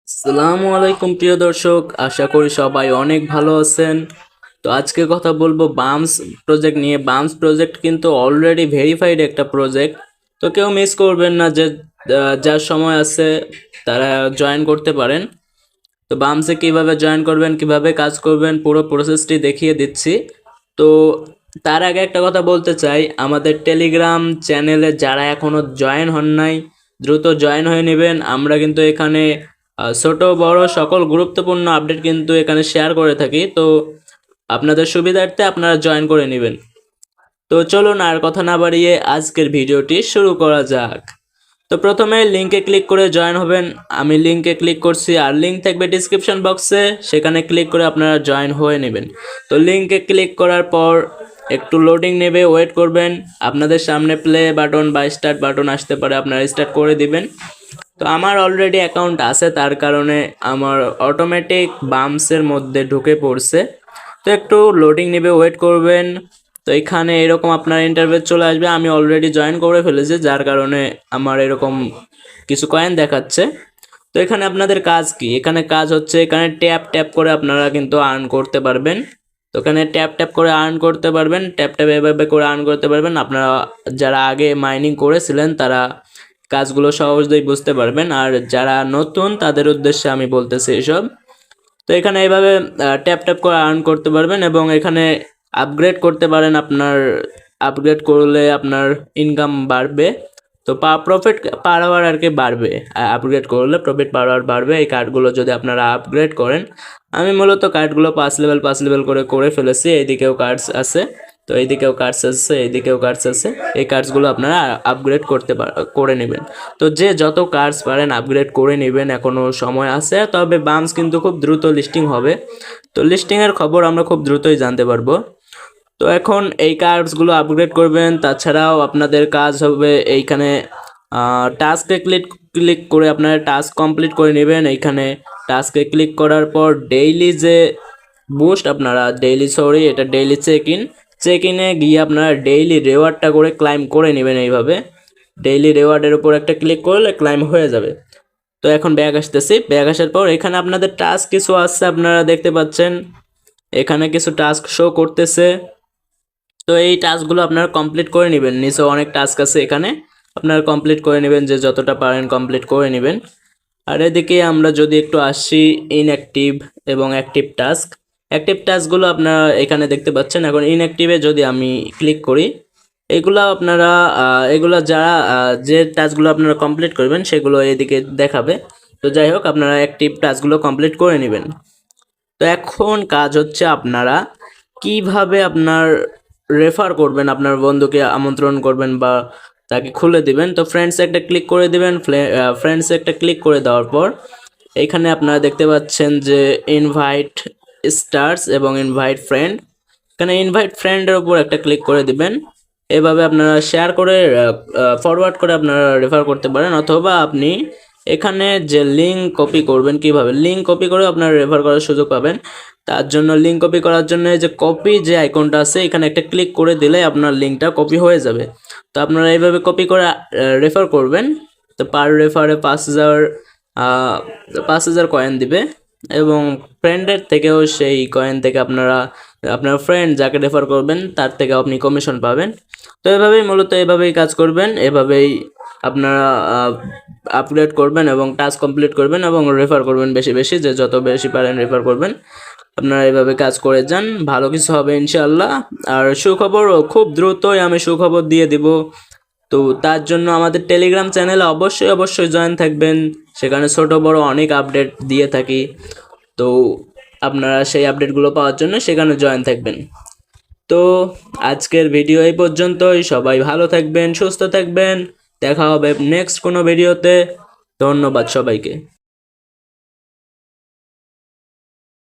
আসসালামু আলাইকুম প্রিয় দর্শক, আশা করি সবাই অনেক ভালো আছেন। তো আজকে কথা বলবো বামস প্রজেক্ট নিয়ে। বামস প্রজেক্ট কিন্তু অলরেডি ভেরিফাইড একটা প্রজেক্ট। তো কেউ মিস করবেন না, যে যার সময় আছে তারা জয়েন করতে পারেন। তো বামসে কিভাবে জয়েন করবেন, কিভাবে কাজ করবেন, পুরো প্রসেসটি দেখিয়ে দিচ্ছি। তো তার আগে একটা কথা বলতে চাই, আমাদের টেলিগ্রাম চ্যানেলে যারা এখনো জয়েন হন নাই, দ্রুত জয়েন হয়ে নেবেন। আমরা কিন্তু এখানে ছোট বড় সকল গুরুত্বপূর্ণ আপডেট কিন্তু এখানে শেয়ার করে থাকি। তো আপনাদের সুবিধার্থে আপনারা জয়েন করে নেবেন। তো চলুন আর কথা না বাড়িয়ে আজকের ভিডিওটি শুরু করা যাক। তো প্রথমে লিংকে ক্লিক করে জয়েন হবেন। আমি লিংকে ক্লিক করছি, আর লিংক থাকবে ডিসক্রিপশন বক্সে, সেখানে ক্লিক করে আপনারা জয়েন হয়ে নেবেন। তো লিংকে ক্লিক করার পর একটু লোডিং নেবে, ওয়েট করবেন। আপনাদের সামনে প্লে বাটন বা স্টার্ট বাটন আসতে পারে, আপনারা স্টার্ট করে দিবেন। তো আমার অলরেডি অ্যাকাউন্ট আছে, তার কারণে আমার অটোমেটিক বামসের মধ্যে ঢুকে পড়ছে। তো একটু লোডিং নেবে, ওয়েট করবেন। তো এখানে এরকম আপনার ইন্টারফেস চলে আসবে। আমি অলরেডি জয়েন করে ফেলেছি, যার কারণে আমার এরকম কিছু কয়েন দেখাচ্ছে। তো এখানে আপনাদের কাজ কি? এখানে কাজ হচ্ছে, এখানে ট্যাপ ট্যাপ করে আপনারা কিন্তু আর্ন করতে পারবেন। তো এখানে ট্যাপ ট্যাপ করে আর্ন করতে পারবেন, ট্যাপ ট্যাপ এভাবে করে আর্ন করতে পারবেন। আপনারা যারা আগে মাইনিং করেছিলেন তারা কাজগুলো সহজেই বুঝতে পারবেন, আর যারা নতুন তাদের উদ্দেশ্যে আমি বলতেছি এসব। তো এখানে এইভাবে ট্যাপ ট্যাপ করে আর্ন করতে পারবেন, এবং এখানে আপগ্রেড করতে পারেন। আপনার আপগ্রেড করলে আপনার ইনকাম বাড়বে। তো প্রফিট পার আওয়ার আর কি বাড়বে। আপগ্রেড করলে প্রফিট পার আওয়ার বাড়বে এই কার্ডগুলো যদি আপনারা আপগ্রেড করেন। আমি মূলত কার্ডগুলো 5 লেভেল করে করে ফেলেছি। এইদিকেও কার্ডস আছে, তো এইদিকেও কার্ডস আছে, এইদিকেও কার্ডস আছে। এই কার্ডসগুলো আপনারা আপগ্রেড করে নেবেন। তো যে যত কার্ডস পারেন আপগ্রেড করে নেবেন, এখনও সময় আছে। তবে বামস কিন্তু খুব দ্রুত লিস্টিং হবে। তো লিস্টিংয়ের খবর আমরা খুব দ্রুতই জানতে পারবো। তো এখন এই কার্ডসগুলো আপগ্রেড করবেন। তাছাড়াও আপনাদের কাজ হবে এইখানে টাস্কে ক্লিক ক্লিক করে আপনারা টাস্ক কমপ্লিট করে নেবেন। এইখানে টাস্কে ক্লিক করার পর ডেইলি যে বুস্ট, আপনারা এটা ডেইলি চেক ইনে গিয়ে আপনারা ডেইলি রেওয়ার্ডটা করে ক্লাইম করে নেবেন। এইভাবে ডেইলি রেওয়ার্ডের উপর একটা ক্লিক করলে ক্লাইম হয়ে যাবে। তো এখন ব্যাগ আসতেছি, ব্যাগ আসার পর এখানে আপনাদের টাস্ক কিছু আছে, আপনারা দেখতে পাচ্ছেন এখানে কিছু টাস্ক শো করতেছে। তো এই টাস্কগুলো আপনারা কমপ্লিট করে নেবেন। নিচে অনেক টাস্ক আছে, এখানে আপনারা কমপ্লিট করে নেবেন, যে যতটা পারেন কমপ্লিট করে নেবেন। আর এদিকে আমরা যদি একটু আসি ইনঅ্যাক্টিভ এবং অ্যাক্টিভ টাস্কগুলো আপনারা এখানে দেখতে পাচ্ছেন। এখন ইনঅ্যাক্টিভে যদি আমি ক্লিক করি, এগুলা আপনারা এগুলা যারা যে টাস্কগুলো আপনারা কমপ্লিট করবেন সেগুলো এদিকে দেখাবে। তো যাই হোক, আপনারা অ্যাক্টিভ টাস্কগুলো কমপ্লিট করে নেবেন। তো এখন কাজ হচ্ছে আপনারা কিভাবে আপনার রেফার করবেন, আপনার বন্ধুকে আমন্ত্রণ করবেন বা তাকে খুলে দিবেন। তো ফ্রেন্ডসে একটা ক্লিক করে দিবেন। ফ্রেন্ডসে একটা ক্লিক করে দেওয়ার পর এখানে আপনারা দেখতে পাচ্ছেন যে ইনভাইট স্টার্স এবং ইনভাইট ফ্রেন্ড। এখানে ইনভাইট ফ্রেন্ডের উপর একটা ক্লিক করে দিবেন। এভাবে আপনারা শেয়ার করে ফরওয়ার্ড করে আপনারা রেফার করতে পারেন, অথবা আপনি এখানে যে লিঙ্ক কপি করবেন, কিভাবে লিঙ্ক কপি করে আপনারা রেফার করার সুযোগ পাবেন। তার জন্য লিঙ্ক কপি করার জন্য যে কপি যে আইকনটা আছে এখানে একটা ক্লিক করে দিলে আপনার লিঙ্কটা কপি হয়ে যাবে। তো আপনারা এইভাবে কপি করে রেফার করবেন। তো পার রেফারে 5,000 কয়েন দিবে, এবং ফ্রেন্ডের থেকেও সেই কয়েন থেকে আপনারা আপনার ফ্রেন্ড যাকে রেফার করবেন তার থেকে আপনি কমিশন পাবেন। তো এভাবেই কাজ করবেন, এভাবেই আপনারা আপগ্রেড করবেন এবং টাস্ক কমপ্লিট করবেন এবং রেফার করবেন বেশি বেশি, যে যত বেশি পারেন রেফার করবেন। আপনারা এভাবে কাজ করে যান, ভালো কিছু হবে ইনশাআল্লাহ। আর সুখবর, খুব দ্রুতই আমি সুখবর দিয়ে দিব। তো তার জন্য আমাদের টেলিগ্রাম চ্যানেলে অবশ্যই জয়েন থাকবেন। সেখানে ছোট বড় অনেক আপডেট দিয়ে থাকি। তো আপনারা সেই আপডেটগুলো পাওয়ার জন্য সেখানে জয়েন থাকবেন। তো আজকের ভিডিও এই পর্যন্তই। সবাই ভালো থাকবেন, সুস্থ থাকবেন। দেখা হবে নেক্সট কোনো ভিডিওতে। ধন্যবাদ সবাইকে।